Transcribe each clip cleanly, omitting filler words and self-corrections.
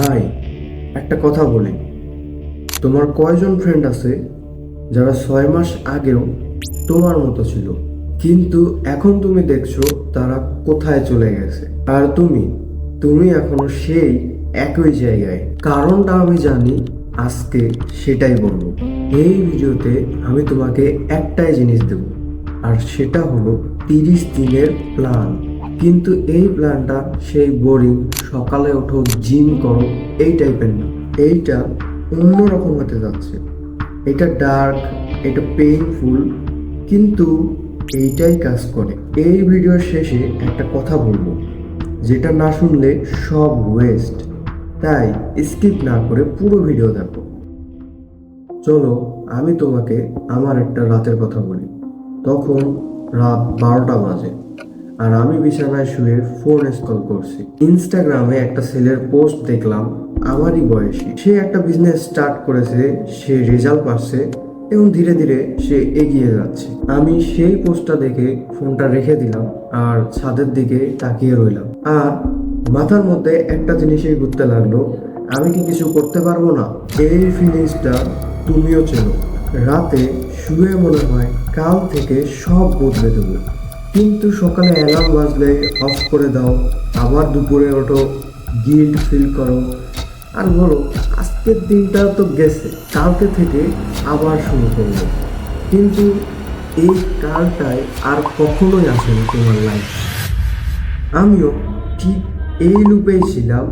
ভাই, একটা কথা বলি, তোমার কয়জন ফ্রেন্ড আছে যারা 6 মাস আগেও তোমার মতো ছিল, কিন্তু এখন তুমি দেখছো তারা কোথায় চলে গেছে, আর তুমি এখনো সেই একই জায়গায়। কারণটা আমি জানি, আজকে সেটাই বলবো। এই ভিডিওতে আমি তোমাকে একটাই জিনিস দেব, আর সেটা হলো 30 দিনের প্ল্যান। কিন্তু এই প্ল্যানটা সেই বোরিং সকালে ওঠো জিম করো এই টাইপের না। এইটা অন্যরকম হতে যাচ্ছে। এটা ডার্ক, এটা পেইনফুল, কিন্তু এইটাই কাজ করে। এই ভিডিওর শেষে একটা কথা বলবো, যেটা না শুনলে সব ওয়েস্ট। তাই স্কিপ না করে পুরো ভিডিও দেখো। চলো, আমি তোমাকে আমার একটা রাতের কথা বলি। তখন রাত 12টা বাজে, আর আমি বিছানায় শুয়ে ফোন স্ক্রল করছি। ইনস্টাগ্রামে একটা ছেলের পোস্ট দেখলাম, আমারই বয়সী। সে একটা বিজনেস স্টার্ট করেছে, সে রেজাল্ট পাচ্ছে এবং ধীরে ধীরে সে এগিয়ে যাচ্ছে। আমি সেই পোস্টটা দেখে ফোনটা রেখে দিলাম আর ছাদের দিকে তাকিয়ে রইলাম। আর মাথার মধ্যে একটা জিনিসই ঘুরতে লাগলো, আমি কি কিছু করতে পারবো না? এই ফিলিংসটা তুমিও চেনো। রাতে শুয়ে মনে হয় কাল থেকে সব বদলে দেবো, কিন্তু সকালে অ্যালার্ম বাজলে অফ করে দাও। আবার দুপুরে ওঠো, গিল্ট ফিল করো, আর বলো আজকের দিনটা তো গেছে, কালকে থেকে আবার শুরু করবো। কিন্তু এই কালটাই আর কখনোই আসেনি তোমার লাইফ। আমিও ঠিক এই লুপেই ছিলাম।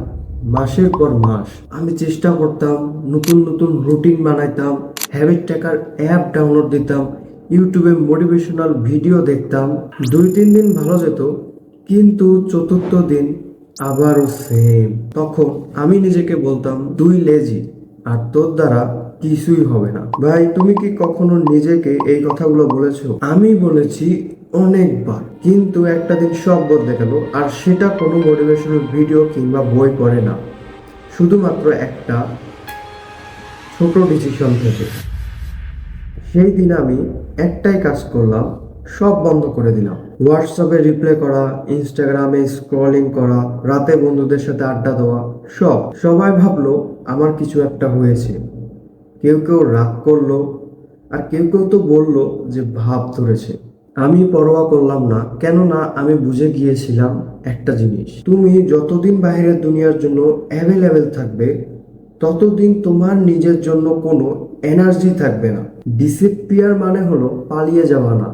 মাসের পর মাস আমি চেষ্টা করতাম, নতুন নতুন রুটিন বানাইতাম, হ্যাবিট ট্র্যাকার অ্যাপ ডাউনলোড দিতাম, ইউটিউবে মোটিভেশনাল ভিডিও দেখতাম। 2-3 দিন ভালো যেত, কিন্তু চতুর্থ দিন আবারও সেম। তখন আমি নিজেকে বলতাম, তুই লেজি আর তোর দ্বারা কিছুই হবে না। ভাই, তুমি কি কখনো নিজেকে এই কথাগুলো বলেছো? আমি বলেছি অনেকবার, কিন্তু একটা দিন সব বদলে গেল। আর সেটা কোনো মোটিভেশনাল ভিডিও কিংবা বই পড়ে না, শুধুমাত্র একটা ছোট ডিসিশন থেকে। সেই দিন আমি একটাই কাজ করলাম, সব বন্ধ করে দিলাম। হোয়াটসঅ্যাপে রিপ্লাই করা, ইনস্টাগ্রামে স্ক্রলিং করা, রাতে বন্ধুদের সাথে আড্ডা দেওয়া, সবাই ভাবলো আমার কিছু একটা হয়েছে। কেউ কেউ রাগ করলো, আর কেউ কেউ তো বললো যে ভাব ধরেছে। আমি পরোয়া করলাম না, কেননা আমি বুঝে গিয়েছিলাম একটা জিনিস, তুমি যতদিন বাইরের দুনিয়ার জন্য অ্যাভেলেবেল থাকবে, ততদিন তোমার নিজের জন্য কোনো এনার্জি থাকবে না। ডিসিপিয়ার মানে হলো পালিয়ে যাওয়া না,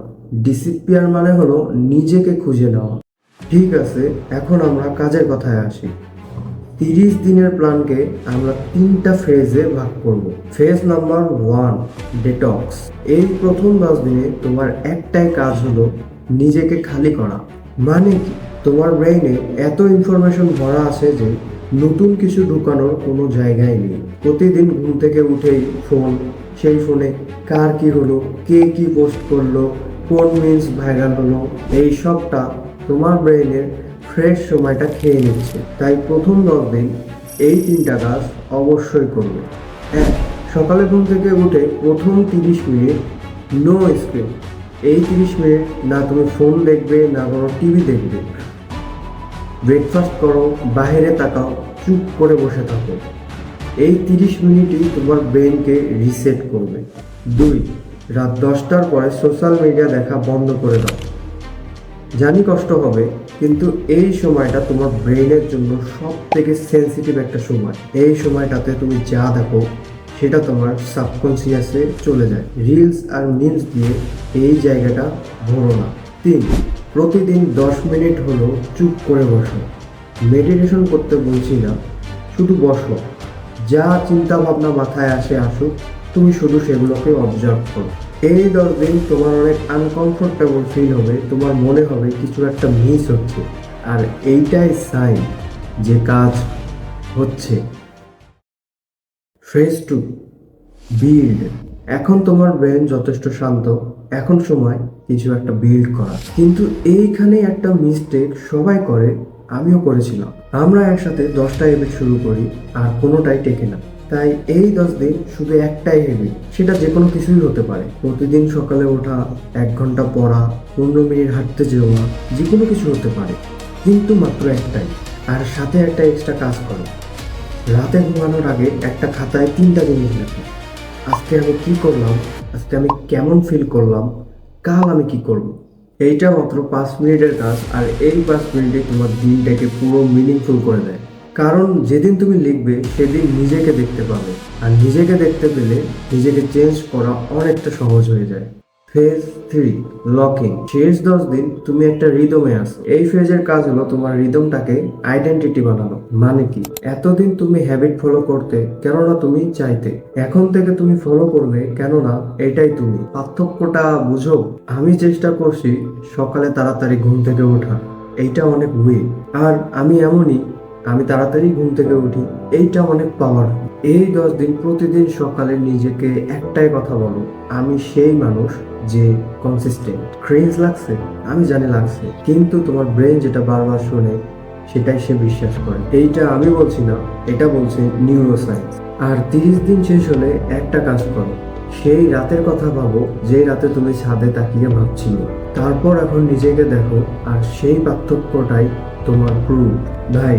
ডিসিপিয়ার মানে হলো নিজেকে খুঁজে নেওয়া। ঠিক আছে, এখন আমরা কাজের কথায় আসি। 30 দিনের প্ল্যানকে আমরা 3টা ফেজে ভাগ করব। Phase number 1, detox. এই প্রথম 10 দিনে তোমার একটাই কাজ হলো নিজেকে খালি করা। মানে কি, তোমার ব্রেইনে এত ইনফরমেশন ভরা আছে যে নতুন কিছু ঢুকানোর কোনো জায়গায় নেই। প্রতিদিন ঘুম থেকে উঠেই ফোন, সেই ফোনে কার কি হলো, কে কি পোস্ট করলো, কোন মিমস ভাইরাল হলো, এই সবটা তোমার ব্রেইনের ফ্রেশ সময়টা খেয়ে নিচ্ছে। তাই প্রথম 10 দিন এই 3টা কাজ অবশ্যই করবে। 1, সকালে ঘুম থেকে উঠে প্রথম 30 মিনিট নো স্ক্রিন। এই 30 মিনিট না তুমি ফোন দেখবে, না কোনো টিভি দেখবে। ব্রেকফাস্ট করো, বাইরে তাকাও, চুপ করে বসে থাকো। এই 30 মিনিটই তোমার ব্রেনকে রিসেট করবে। 2, রাত 10টার পরে সোশ্যাল মিডিয়া দেখা বন্ধ করে দাও। জানি কষ্ট হবে, কিন্তু এই সময়টা তোমার ব্রেনের জন্য সব থেকে সেন্সিটিভ একটা সময়। এই সময়টাতে তুমি যা দেখো সেটা তোমার সাবকনসিয়াসে চলে যায়। রিলস আর মিমস দিয়ে এই জায়গাটা ভরো না। 3, প্রতিদিন 10 মিনিট হলো চুপ করে বসো। মেডিটেশন করতে বলছি না, শুধু বসো। যা চিন্তা ভাবনা মাথায় আসুক, তুমি শুধু সেগুলোকে অবজার্ভ করো। এই 10 দিন তোমার অনেক আনকমফোর্টেবল ফিল হবে, তোমার মনে হবে কিছু একটা মিস হচ্ছে, আর এইটাই সাইন যে কাজ হচ্ছে। Phase 2, build. এখন তোমার ব্রেন যথেষ্ট শান্ত, এখন সময় কিছু একটা বিল্ড করা। কিন্তু এইখানে একটা মিস্টেক সবাই করে, আমিও করেছিলাম। আমরা একসাথে 10টা হ্যাবিট শুরু করি আর কোনোটাই টেকে না। তাই এই 10 দিন শুধু একটাই হ্যাবিট, সেটা যে কোনো কিছুই হতে পারে। প্রতিদিন সকালে ওঠা, 1 ঘন্টা পড়া, 15 মিনিট হাঁটতে যাওয়া, যে কোনো কিছু হতে পারে, কিন্তু মাত্র একটাই। আর সাথে একটা এক্সট্রা কাজ করো, রাতে ঘুমানোর আগে একটা খাতায় 3টা জিনিস লেখো। আজকে আমি কি করলাম, আজকে আমি কেমন ফিল করলাম, কাল আমি কি করব। এইটা মাত্র 5 মিনিটের কাজ, আর এই 5 মিনিটে তোমার দিনটাকে পুরো মিনিংফুল করে দেয়। কারণ যেদিন তুমি লিখবে সেদিন নিজেকে দেখতে পাবে, আর নিজেকে দেখতে পেলে নিজেকে চেঞ্জ করা অনেকটা সহজ হয়ে যায়। Phase 3, locking. শেষ 10 দিন তুমি একটা রিদমে আছো। এই ফেজের কাজ হলো তোমার রিদমটাকে আইডেন্টিটি বানানো। মানে কি, এতদিন তুমি হ্যাবিট ফলো করতে কেননা তুমি চাইতে, এখন থেকে তুমি ফলো করবে কেননা এটাই তুমি। পার্থক্যটা বুঝো? আমি চেষ্টা করছি সকালে তাড়াতাড়ি ঘুম থেকে ওঠা, এইটা অনেক উইক। আর আমি এমনই, আমি তাড়াতাড়ি ঘুম থেকে উঠি, এইটা অনেক পাওয়ারফুল। এই 10 দিন প্রতিদিন সকালে নিজেকে একটাই কথা বলো, আমি সেই মানুষ যে কনসিস্টেন্ট। ক্রেজ লাগছে, আমি জানি লাগছে, কিন্তু তোমার ব্রেন যেটা বারবার শোনে সেটাই সে বিশ্বাস করে। এইটা আমি বলছি না, এটা বলছে নিউরোসায়েন্স। আর 30 দিন শেষ হলে একটা কাজ করো, সেই রাতের কথা ভাবো যে রাতে তুমি ছাদে তাকিয়ে ভাবছিলে। তারপর এখন নিজেকে দেখো, আর সেই পার্থক্যটাই তোমার প্রুফ। ভাই,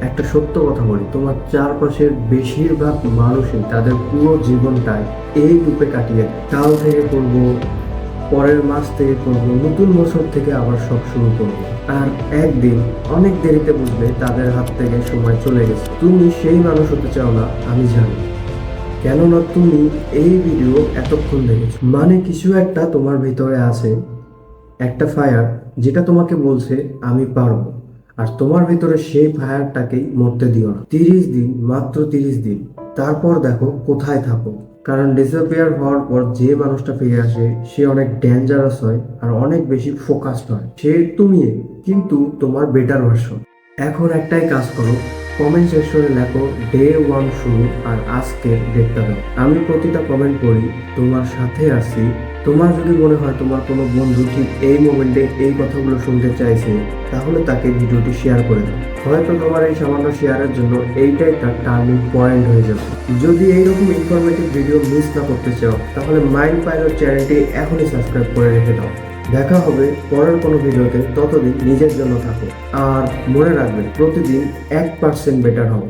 একটা সত্য কথা বলি, তোমার চারপাশের বেশিরভাগ মানুষই তাদের পুরো জীবনটাই এই রূপে কাটিয়ে দেয়। কাল থেকে করবো, পরের মাস থেকে করবো, নতুন বছর থেকে আবার সব শুরু করবো। আর একদিন অনেক দেরিতে বুঝবে তাদের হাত থেকে সময় চলে গেছে। তুমি সেই মানুষ হতে চাও না, আমি জানি। কেননা তুমি এই ভিডিও এতক্ষণ দেখেছো, মানে কিছু একটা তোমার ভিতরে আছে, একটা ফায়ার যেটা তোমাকে বলছে আমি পারবো। আর তোমার ভিতরে সেই ফায়ারটাকেই মরতে দিও না। 30 দিন, মাত্র 30 দিন, তারপর দেখো কোথায় থাকো। কারণ ডিসঅ্যাপিয়ার হওয়ার পর যে মানুষটা ফিরে আসে সে অনেক ডেঞ্জারাস হয় আর অনেক বেশি ফোকাসড হয়। সে তুমি, কিন্তু তোমার বেটার ভার্সন। এখন একটাই কাজ করো, কমেন্ট সেকশনে লেখো ডে 1 শুরু আর আজকের ডেটটা দাও। আমি প্রতিটা কমেন্ট পড়ি, তোমার সাথে আছি। তোমার যদি মনে হয় তোমার কোনো বন্ধু ঠিক এই মোমেন্টে এই কথাগুলো শুনতে চাইছে, তাহলে তাকে ভিডিওটি শেয়ার করে দাও। হয়তো তোমার এই সামান্য শেয়ারের জন্য এইটাই তার টার্নিং পয়েন্ট হয়ে যাবে। যদি এইরকম ইনফরমেটিভ ভিডিও মিস না করতে চাও, তাহলে মাইন্ড পাইলট চ্যানেলটি এখনই সাবস্ক্রাইব করে রেখে দাও। দেখা হবে পরের কোনো ভিডিওতে, ততদিন নিজের জন্য থাকো। আর মনে রাখবে, প্রতিদিন 1% বেটার হও।